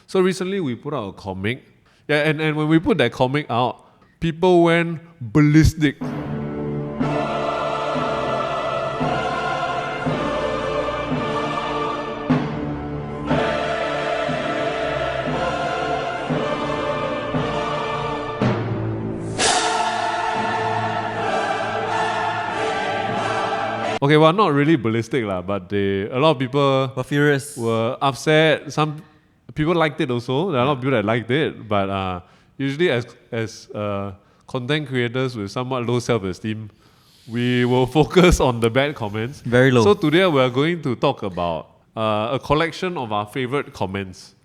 So recently we put out a comic. Yeah, and when we put that comic out, people went ballistic. Okay, well, not really ballistic lah, but a lot of people Were furious. were upset. Some people liked it also. There are a lot of people that liked it, but usually as content creators with somewhat low self-esteem, we will focus on the bad comments. Very low. So today we are going to talk about a collection of our favorite comments.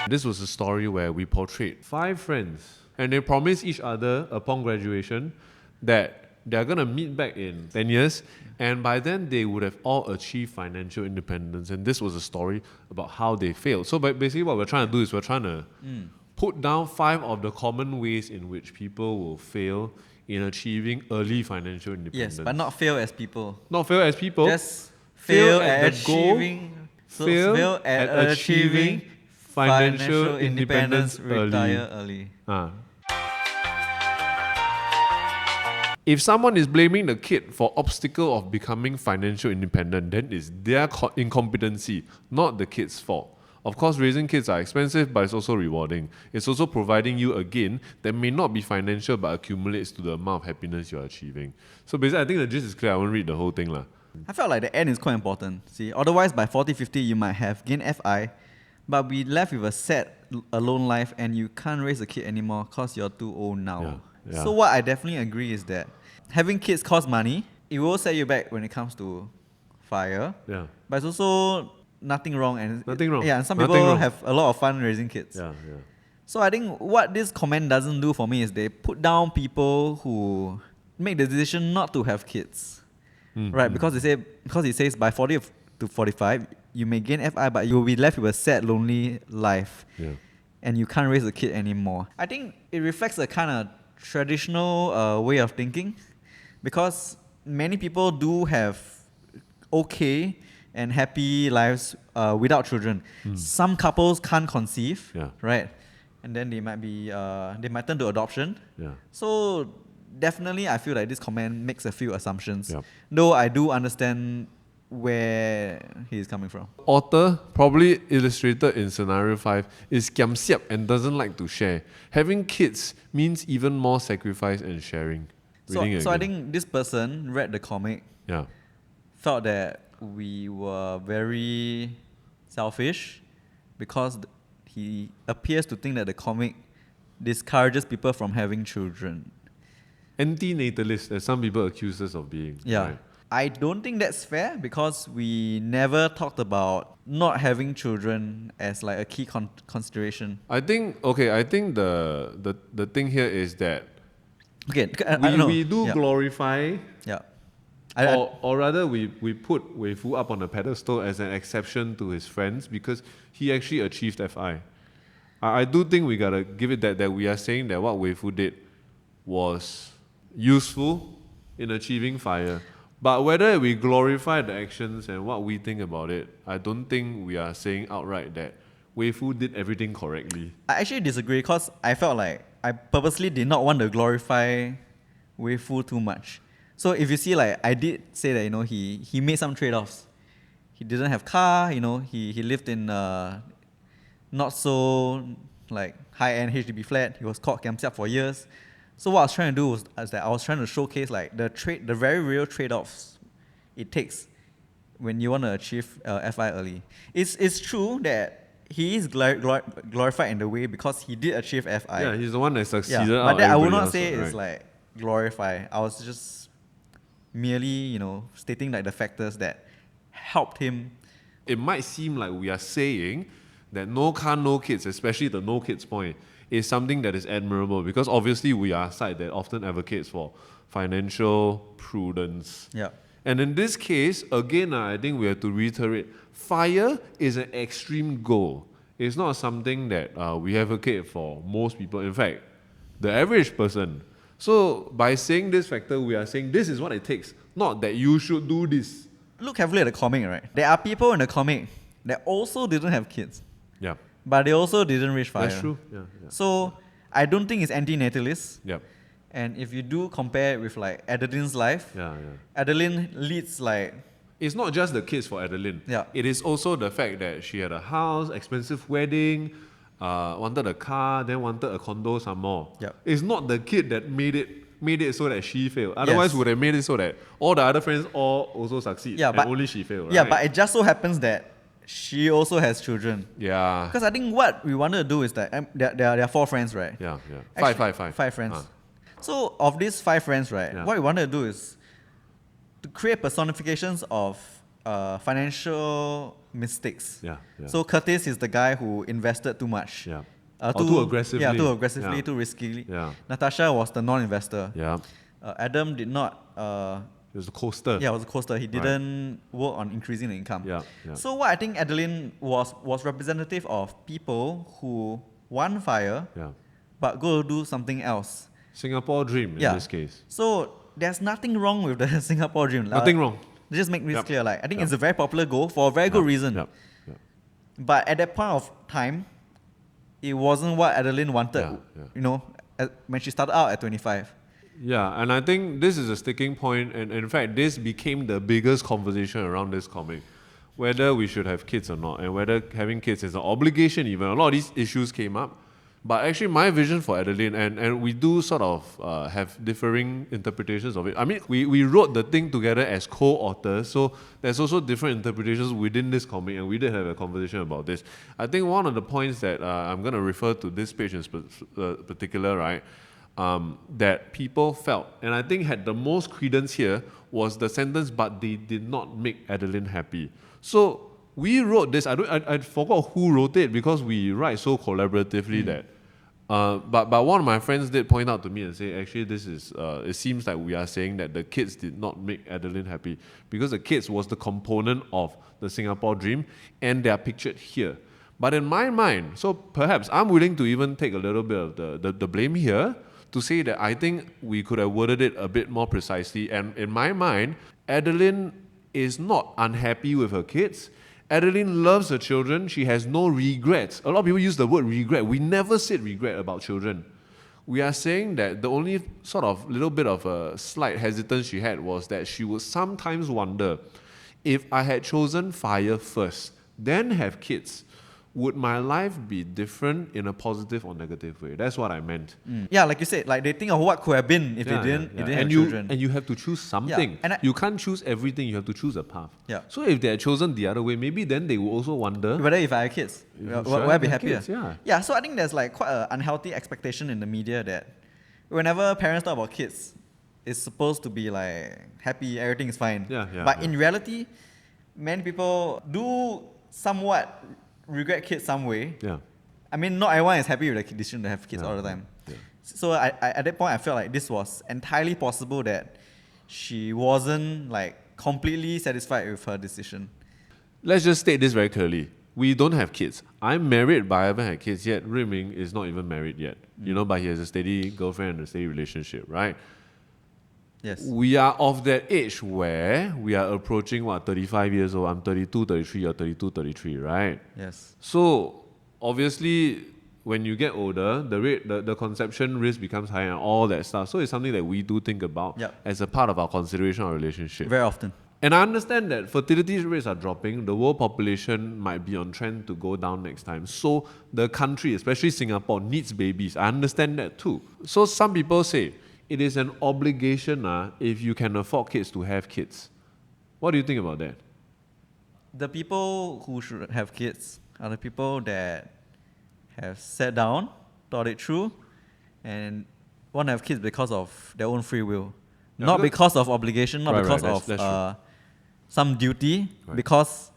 This was a story where we portrayed 5 friends, and they promised each other upon graduation that they're going to meet back in 10 years, and by then they would have all achieved financial independence. And this was a story about how they failed. So basically what we're trying to do is we're trying to put down 5 of the common ways in which people will fail in achieving early financial independence. Yes, but not fail as people. Not fail as people. Just fail at the goal, achieving. fail at achieving financial independence retire early. If someone is blaming the kid for obstacle of becoming financial independent, then it's their incompetency, not the kid's fault. Of course, raising kids are expensive, but it's also rewarding. It's also providing you a gain that may not be financial, but accumulates to the amount of happiness you're achieving. So basically, I think the gist is clear. I won't read the whole thing lah. I felt like the end is quite important. See, otherwise by 40, 50, you might have gained FI, but be left with a sad, alone life, and you can't raise a kid anymore because you're too old now. Yeah. So what I definitely agree is that having kids costs money. It will set you back when it comes to f.i.r.e. Yeah. But it's also nothing wrong. And Nothing wrong. Yeah, and some Nothing people wrong. have a lot of fun raising kids. Yeah. So I think what this comment doesn't do for me is they put down people who make the decision not to have kids. Right? Because it says by 40 to 45, you may gain FI, but you will be left with a sad, lonely life. Yeah. And you can't raise a kid anymore. I think it reflects a kind of traditional way of thinking, because many people do have okay and happy lives without children. Some couples can't conceive, right? And then they might turn to adoption. Yeah. So definitely, I feel like this comment makes a few assumptions. Yep. Though I do understand where he is coming from. Author, probably illustrated in scenario 5, is kiam siap and doesn't like to share. Having kids means even more sacrifice and sharing. So I think this person read the comic, felt that we were very selfish because he appears to think that the comic discourages people from having children. Anti-natalist, as some people accuse us of being. Yeah. Right? I don't think that's fair because we never talked about not having children as like a key consideration. I think the thing here is that Okay, we do glorify, or rather we put Wei Fu up on a pedestal as an exception to his friends because he actually achieved FI. I do think we gotta give it that we are saying that what Wei Fu did was useful in achieving f.i.r.e. But whether we glorify the actions and what we think about it, I don't think we are saying outright that Wei Fu did everything correctly. I actually disagree because I felt like I purposely did not want to glorify Wei Fu too much. So if you see, like, I did say that, he made some trade-offs. He didn't have car, he lived in not so like high-end HDB flat. He was called kiam siap for years. So what I was trying to do was that I was trying to showcase like the very real trade-offs it takes when you want to achieve FI early. It's true that he is glorified in the way because he did achieve FI. Yeah, he's the one that succeeded. But that I would not say it's like glorify. I was just merely, stating like the factors that helped him. It might seem like we are saying that no car, no kids, especially the no kids point, is something that is admirable because obviously we are a side that often advocates for financial prudence. Yeah. And in this case, again, I think we have to reiterate, f.i.r.e. is an extreme goal. It's not something that we advocate for most people. In fact, the average person. So by saying this factor, we are saying this is what it takes, not that you should do this. Look carefully at the comic, right? There are people in the comic that also didn't have kids. Yeah. But they also didn't reach f.i.r.e. That's true. Yeah. So I don't think it's anti-natalist. Yep. And if you do compare it with like Adeline's life, Adeline leads like... It's not just the kids for Adeline. Yeah. It is also the fact that she had a house, expensive wedding, wanted a car, then wanted a condo some more. Yep. It's not the kid that made it so that she failed. Otherwise, would have made it so that all the other friends all also succeed, and only she failed. Right? Yeah, but it just so happens that she also has children. Yeah. Because I think what we wanted to do is that there are 4 friends, right? Yeah. Actually, Five. 5 friends. So of these 5 friends, right, what we wanted to do is to create personifications of financial mistakes. Yeah. So Curtis is the guy who invested too much. Yeah. Too aggressively. Yeah, too aggressively, too riskily. Yeah. Natasha was the non-investor. Yeah. Adam did not... It was a coaster. Yeah, it was a coaster. He didn't work on increasing the income. Yeah. So what I think Adeline was representative of people who want f.i.r.e. but go do something else. Singapore dream in this case. So there's nothing wrong with the Singapore dream. Nothing wrong. Just make this clear. Like I think it's a very popular goal for a very good reason. But at that point of time, it wasn't what Adeline wanted. You know, when she started out at 25. Yeah, and I think this is a sticking point, and in fact, this became the biggest conversation around this comic, whether we should have kids or not, and whether having kids is an obligation even. A lot of these issues came up, but actually my vision for Adeline, and we do sort of have differing interpretations of it. I mean, we wrote the thing together as co-authors, so there's also different interpretations within this comic, and we did have a conversation about this. I think one of the points that I'm going to refer to this page in particular, right, that people felt, and I think had the most credence here, was the sentence, but they did not make Adeline happy. So we wrote this, I forgot who wrote it because we write so collaboratively that, but one of my friends did point out to me and say, actually this is, it seems like we are saying that the kids did not make Adeline happy because the kids was the component of the Singapore dream and they are pictured here. But in my mind, so perhaps I'm willing to even take a little bit of the blame here, to say that I think we could have worded it a bit more precisely. And in my mind, Adeline is not unhappy with her kids. Adeline loves her children. She has no regrets. A lot of people use the word regret. We never said regret about children. We are saying that the only sort of little bit of a slight hesitance she had was that she would sometimes wonder, if I had chosen f.i.r.e. first, then have kids, would my life be different in a positive or negative way? That's what I meant. Yeah, like you said, like they think of what could have been if they didn't have children. And you have to choose something. You can't choose everything, you have to choose a path. So if they had chosen the other way, maybe then they will also wonder, whether if I had kids, will I be happier? Kids, so I think there's like quite an unhealthy expectation in the media that whenever parents talk about kids, it's supposed to be like happy, everything is fine. But in reality, many people do somewhat regret kids some way. I mean, not everyone is happy with the decision to have kids all the time. So I at that point, I felt like this was entirely possible that she wasn't like completely satisfied with her decision. Let's just state this very clearly. We don't have kids. I'm married, but I haven't had kids yet. Rui Ming is not even married yet. You know, but he has a steady girlfriend and a steady relationship, right? Yes. We are of that age where we are approaching, 35 years old. I'm 32, 33, or 32, 33, right? Yes. So, obviously, when you get older, the conception risk becomes higher and all that stuff. So, it's something that we do think about as a part of our consideration of our relationship. Very often. And I understand that fertility rates are dropping. The world population might be on trend to go down next time. So, the country, especially Singapore, needs babies. I understand that too. So, some people say, it is an obligation if you can afford kids to have kids. What do you think about that? The people who should have kids are the people that have sat down, thought it through, and want to have kids because of their own free will. Not because of obligation, not because of some duty, because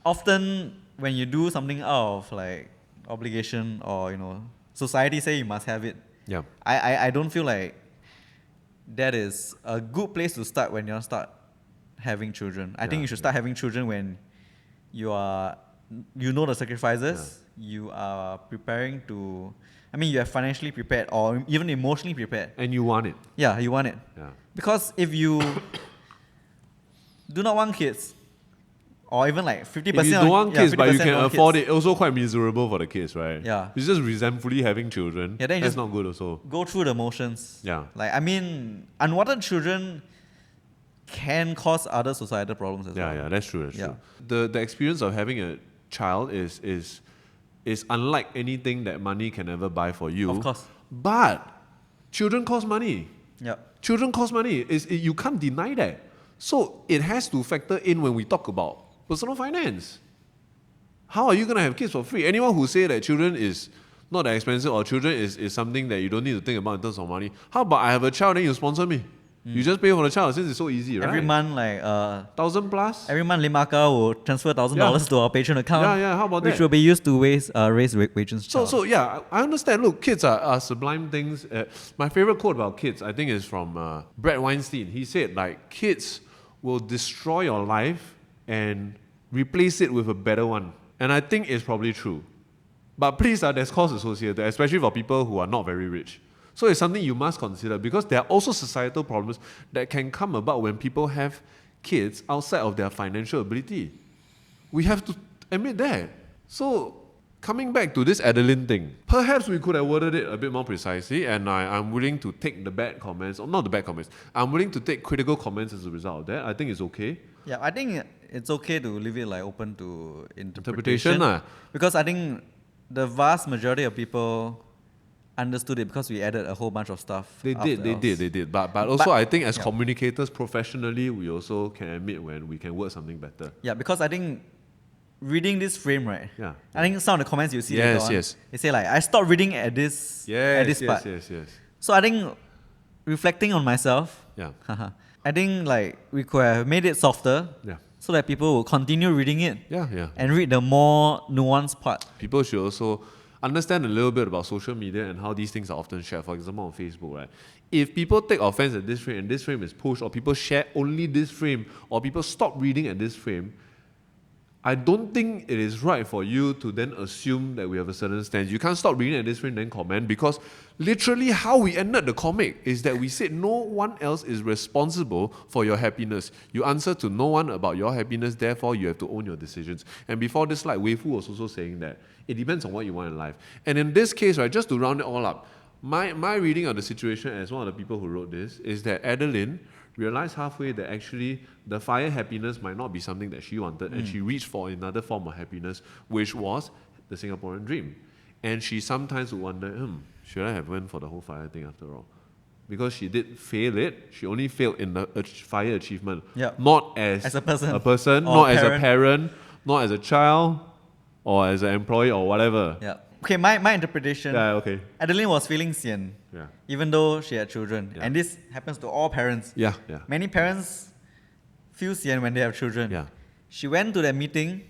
often when you do something out of like obligation or, you know, society say you must have it. I don't feel like that is a good place to start when you start having children. I think you should start having children when you know the sacrifices, you are preparing to, I mean, you are financially prepared or even emotionally prepared. And you want it. Yeah, you want it. Because if you do not want kids, Or even like 50%. If you don't want kids, but you 50% can want afford kids. it, also quite miserable for the kids, right? Yeah. It's just resentfully having children. Yeah, then you That's just not good also. go through the motions. Yeah. Like, I mean, unwanted children can cause other societal problems as well. Yeah, that's true. Yeah. The experience of having a child is unlike anything that money can ever buy for you. Of course. But children cost money. Yeah. Children cost money. You can't deny that. So it has to factor in when we talk about personal finance. How are you going to have kids for free? Anyone who say that children is not that expensive or children is something that you don't need to think about in terms of money. How about I have a child, then you sponsor me? You just pay for the child since it's so easy, right? Every month, like 1,000 plus? every month, Limaka will transfer $1,000 to our patron account. Yeah, how about which that? will be used to raise wages. So yeah, I understand. Look, kids are sublime things. My favorite quote about kids, I think, is from Brett Weinstein. He said, like, kids will destroy your life and replace it with a better one. And I think it's probably true. But please, there's costs associated, especially for people who are not very rich. So it's something you must consider because there are also societal problems that can come about when people have kids outside of their financial ability. We have to admit that. So coming back to this Adeline thing, perhaps we could have worded it a bit more precisely, and I'm willing to take the bad comments, or not the bad comments, I'm willing to take critical comments as a result of that. I think it's okay. Yeah, I think it's okay to leave it like open to interpretation. Interpretation. Because I think the vast majority of people understood it because we added a whole bunch of stuff. They did. But also I think as communicators professionally, we also can admit when we can word something better. Yeah, because I think reading this frame, right? Yeah. I think some of the comments you see later on, they say like, I stopped reading at this part. Yes. So I think reflecting on myself, I think like we could have made it softer so that people will continue reading it and read the more nuanced part. People should also understand a little bit about social media and how these things are often shared. For example, on Facebook, right? If people take offense at this frame and this frame is pushed, or people share only this frame, or people stop reading at this frame, I don't think it is right for you to then assume that we have a certain stance. You can't stop reading at this frame then comment, because literally how we ended the comic is that we said no one else is responsible for your happiness. You answer to no one about your happiness, therefore you have to own your decisions. And before this slide, Wei Fu was also saying that it depends on what you want in life. And in this case, right, just to round it all up, my reading of the situation as one of the people who wrote this is that Adeline realized halfway that actually the f.i.r.e. happiness might not be something that she wanted, and she reached for another form of happiness, which was the Singaporean dream. And she sometimes would wonder, should I have went for the whole f.i.r.e. thing after all? Because she did fail it. She only failed in the f.i.r.e. achievement, not as a person, not as a parent, not as a child, or as an employee, or whatever. Yeah. Okay, my interpretation. Yeah, okay. Adeline was feeling sian, even though she had children. And this happens to all parents. Yeah. Many parents feel sian when they have children. Yeah. She went to that meeting.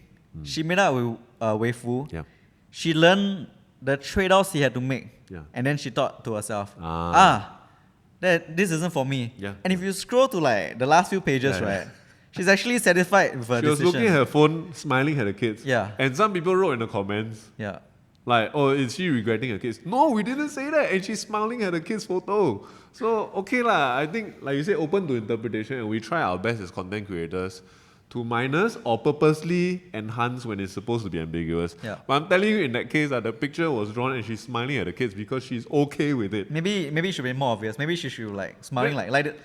She met up with Wei Fu. Yeah. She learned the trade-offs she had to make. Yeah. And then she thought to herself, that this isn't for me. Yeah. And if you scroll to like the last few pages, right, she's actually satisfied with her decision. She was looking at her phone, smiling at the kids. Yeah. And some people wrote in the comments, like, oh, is she regretting her kids? No, we didn't say that. And she's smiling at the kids' photo. So, okay lah. I think, like you said, open to interpretation, and we try our best as content creators to minus or purposely enhance when it's supposed to be ambiguous. Yeah. But I'm telling you, in that case, the picture was drawn and she's smiling at the kids because she's okay with it. Maybe it should be more obvious. Maybe she should like smiling like it.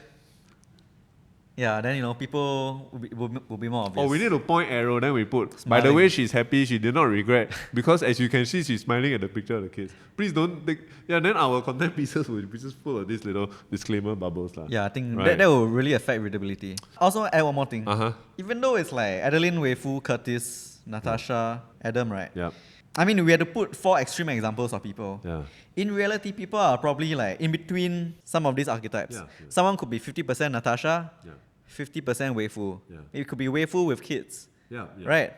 Yeah, then people will be more obvious. Oh, we need to point arrow, then we put, smiling. By the way, she's happy, she did not regret, because as you can see, she's smiling at the picture of the kids. Please don't take, then our content pieces will be just full of these little disclaimer bubbles. Yeah, I think that will really affect readability. Also, add one more thing. Even though it's like Adeline, Wei Fu, Curtis, Natasha, Adam, right? Yeah. I mean, we had to put 4 extreme examples of people. Yeah. In reality, people are probably like in between some of these archetypes. Someone could be 50% Natasha, 50% Wei Fu. It could be Wei Fu with kids. Right?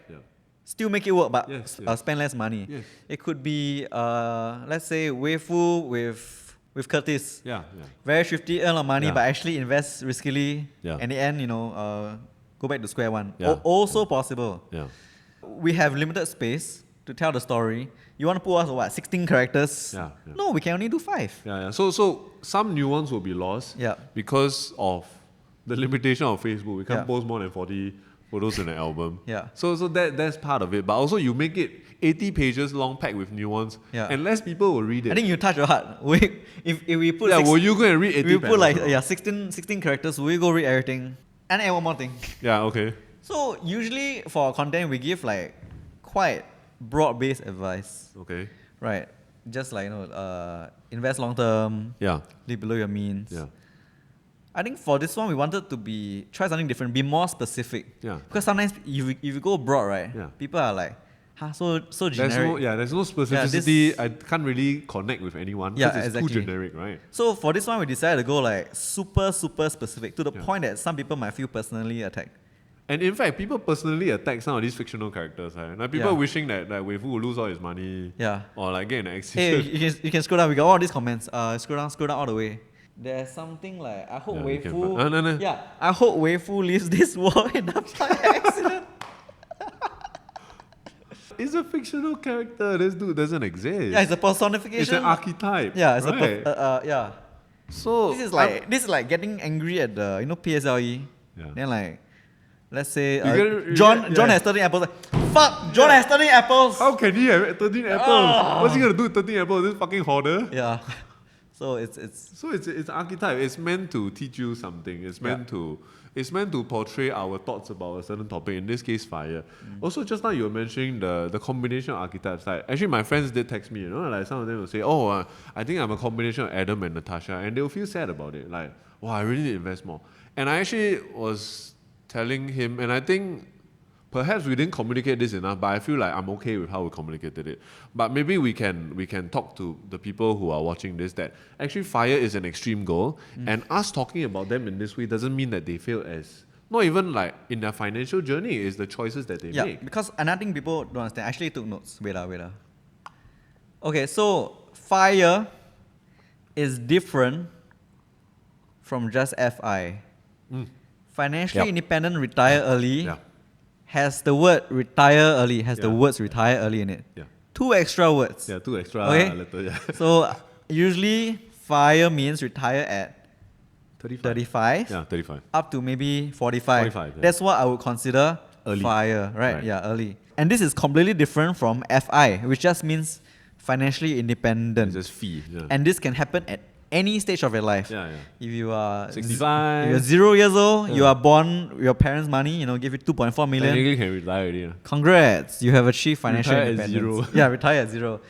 Still make it work, but spend less money. It could be, let's say, Wei Fu with Curtis. Very thrifty, earn a lot of money, but actually invest riskily. And in the end, go back to square one. Also possible. We have limited space to tell the story. You want to put us 16 characters? No, we can only do 5. So some nuance will be lost because of the limitation of Facebook. We can't post more than 40 photos in an album. Yeah. So that's part of it. But also you make it 80 pages long, packed with nuance, and less people will read it. I think you touch your heart. If we put will you go and read 80 we put like panels? 16 characters, will you go read everything? And add one more thing. Yeah, okay. So usually for our content we give like quite broad-based advice. Okay. Right. Just like invest long term. Yeah. Live below your means. Yeah. I think for this one we wanted to try something different, be more specific. Yeah. Because sometimes if you go broad, right? Yeah. People are like, so generic. There's no specificity. I can't really connect with anyone because it's exactly. too generic, right? So for this one we decided to go like super specific to the point that some people might feel personally attacked. And in fact, people personally attack some of these fictional characters. Right? Like people wishing that Wei Fu will lose all his money. Yeah. Or like get in an accident. Hey, you can scroll down. We got all these comments. Scroll down all the way. There's something like, I hope Wei Fu. No. Yeah. I hope Wei Fu leaves this world in a fire accident. It's a fictional character. This dude doesn't exist. Yeah, it's a personification. It's an archetype. Yeah, it's right? yeah. So this is like getting angry at the PSLE. Yeah. Then like, let's say John John has 13 apples. Like, fuck, John has 13 apples. How can he have 13 apples? What's he gonna do with 13 apples? This fucking hoarder. Yeah. So it's archetype. It's meant to teach you something. It's meant to portray our thoughts about a certain topic. In this case, fire. Also, just now you were mentioning the combination of archetypes. Like actually, my friends did text me. Like some of them will say, "Oh, I think I'm a combination of Adam and Natasha," and they'll feel sad about it. Like, wow, I really need to invest more. And I actually was telling him, and I think perhaps we didn't communicate this enough, but I feel like I'm okay with how we communicated it. But maybe we can talk to the people who are watching this that actually fire is an extreme goal, and us talking about them in this way doesn't mean that they fail as, not even like in their financial journey, is the choices that they make. Yeah, because another thing people don't understand, I actually took notes. Wait. Okay, so fire is different from just FI. Financially independent, retire early. Yeah. Has the word retire early, the words retire early in it. Yeah. 2 extra words. Yeah, 2 extra letters. Yeah. So usually fire means retire at 35. Yeah, 35. Up to maybe 45. 45, yeah. That's what I would consider early. Fire, right? Yeah, early. And this is completely different from FI, which just means financially independent. It's just fee. Yeah. And this can happen at any stage of your life. Yeah. If you are 65, if you're 0 years old, you are born, your parents' money, give you 2.4 million. Technically can retire already. Yeah. Congrats, you have achieved financial Retire at independence. 0. Yeah, retire at 0.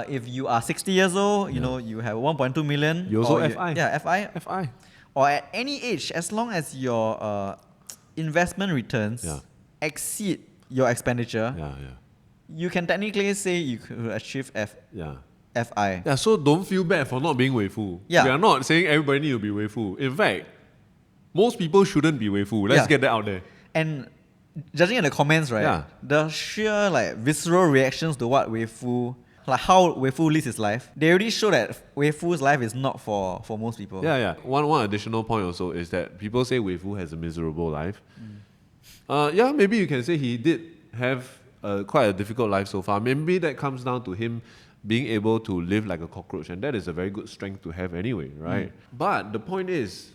If you are 60 years old, you have 1.2 million. You also FI. Yeah, FI. FI. Or at any age, as long as your investment returns exceed your expenditure, you can technically say you could achieve FI. Yeah, so don't feel bad for not being Wei Fu. Yeah. We are not saying everybody need to be Wei Fu. In fact, most people shouldn't be Wei Fu. Let's get that out there. And judging in the comments, right, the sheer visceral reactions to what Wei Fu, like how Wei Fu lives his life, they already show that Wei Fu's life is not for most people. Yeah. One additional point also is that people say Wei Fu has a miserable life. Maybe you can say he did have quite a difficult life so far. Maybe that comes down to him being able to live like a cockroach, and that is a very good strength to have anyway, right? But the point is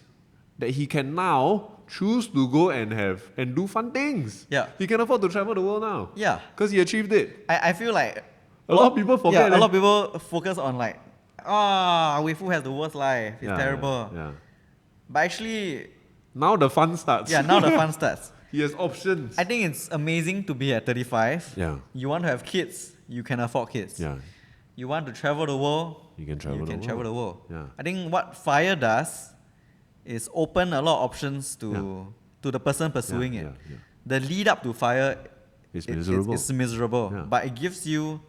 that he can now choose to go and do fun things. Yeah. He can afford to travel the world now. Yeah. Because he achieved it. I feel like A lot of people forget. Yeah, a lot of people focus on Wei Fu has the worst life. It's terrible. Yeah. But actually, Now the fun starts. yeah, now the fun starts. He has options. I think it's amazing to be at 35. Yeah. You want to have kids, you can afford kids. Yeah. You want to travel the world, You can travel the world. Yeah. I think what FIRE does is open a lot of options to the person pursuing it. Yeah. The lead up to FIRE It's miserable. It's miserable. Yeah. But it gives you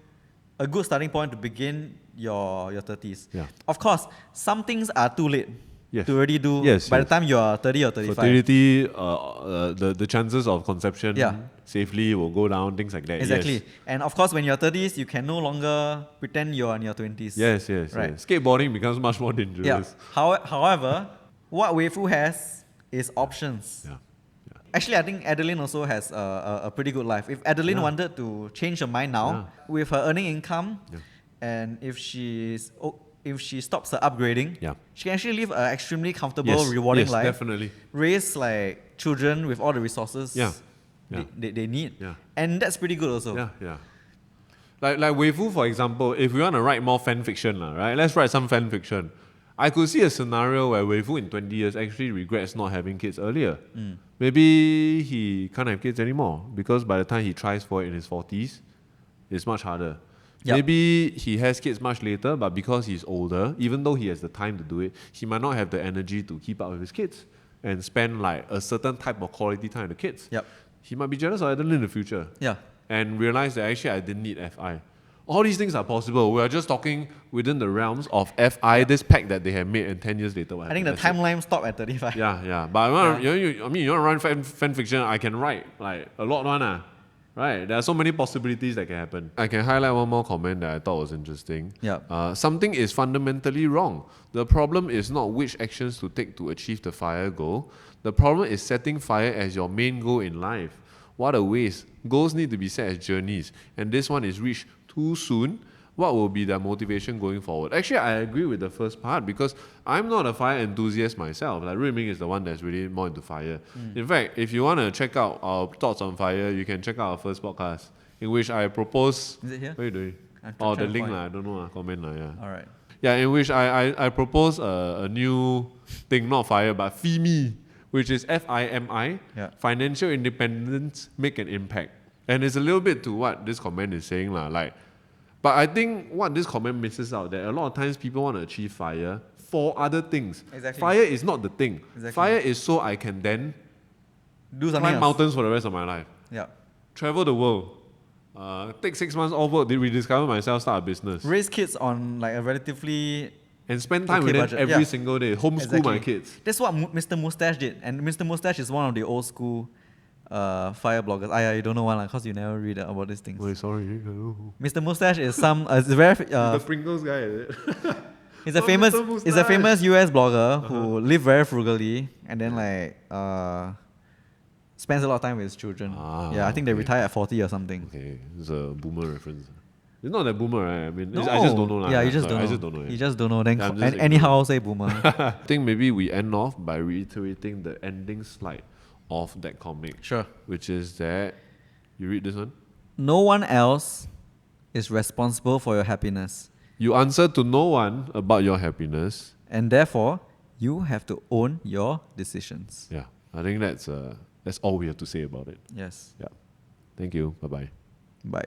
a good starting point to begin your 30s. Yeah. Of course, some things are too late Yes. to already do Yes, by yes. the time you are 30 or 35. Fertility, the chances of conception Yeah. safely will go down, things like that. Exactly. Yes. And of course, when you're 30s, you can no longer pretend you're in your 20s. Yes. Right. Skateboarding becomes much more dangerous. Yeah. However, what Wei Fu has is options. Yeah. Actually, I think Adeline also has a pretty good life. If Adeline wanted to change her mind now, with her earning income, and if she stops her upgrading, she can actually live an extremely comfortable, rewarding life. Definitely. Raise children with all the resources. Yeah. they need. Yeah. And that's pretty good also. Yeah, yeah. Like Wei Fu, for example, if we want to write more fan fiction, right? Let's write some fan fiction. I could see a scenario where Wei Fu in 20 years actually regrets not having kids earlier. Maybe he can't have kids anymore because by the time he tries for it in his 40s, it's much harder. Yep. Maybe he has kids much later, but because he's older, even though he has the time to do it, he might not have the energy to keep up with his kids and spend like a certain type of quality time with the kids. Yep. He might be jealous of Adeline in the future. Yeah. And realize that actually I didn't need f.i.r.e. All these things are possible. We are just talking within the realms of f.i.r.e., this pact that they have made, and 10 years later, what I think the happened? timeline stopped at 35. Yeah. But you want to run fan fiction, I can write like a lot one. Right? There are so many possibilities that can happen. I can highlight one more comment that I thought was interesting. Yeah. Something is fundamentally wrong. The problem is not which actions to take to achieve the f.i.r.e. goal. The problem is setting f.i.r.e. as your main goal in life. What a waste. Goals need to be set as journeys, and this one is reached too soon. What will be their motivation going forward? Actually, I agree with the first part because I'm not a f.i.r.e. enthusiast myself. Like Rui Ming is the one that's really more into f.i.r.e. In fact, if you want to check out our thoughts on f.i.r.e., you can check out our first podcast in which I propose. Is it here? What are you doing? The link I don't know. Comment yeah. All right. Yeah, in which I propose a new thing, not f.i.r.e. but FIMI, which is FIMI. Yeah. Financial independence, make an impact. And it's a little bit to what this comment is saying but I think what this comment misses out, that a lot of times people want to achieve f.i.r.e. for other things. Exactly. f.i.r.e. is not the thing. Exactly. f.i.r.e. is so I can then Do something climb else. mountains for the rest of my life. Yeah. Travel the world. Take 6 months off work, rediscover myself, start a business. Raise kids on like a relatively And spend time okay with them budget. every Yeah. single day. Homeschool my kids. That's what Mr. Mustache did. And Mr. Mustache is one of the old school f.i.r.e. bloggers. You don't know one because you never read about these things. Wait, sorry. Mr. Mustache is some very the Pringles guy, is it? he's a famous US blogger who lived very frugally and then spends a lot of time with his children. I think they retire at 40 or something. Okay, it's a boomer reference. It's not that boomer, right? I mean, No. I just don't know. Yeah, you just don't know. I just don't know. You just don't know. Then Yeah, I'm just anyhow say boomer. I think maybe we end off by reiterating the ending slide of that comic. Sure. Which is that, you read this one? No one else is responsible for your happiness. You answer to no one about your happiness. And therefore, you have to own your decisions. Yeah, I think that's all we have to say about it. Yes. Yeah. Thank you. Bye-bye. Bye.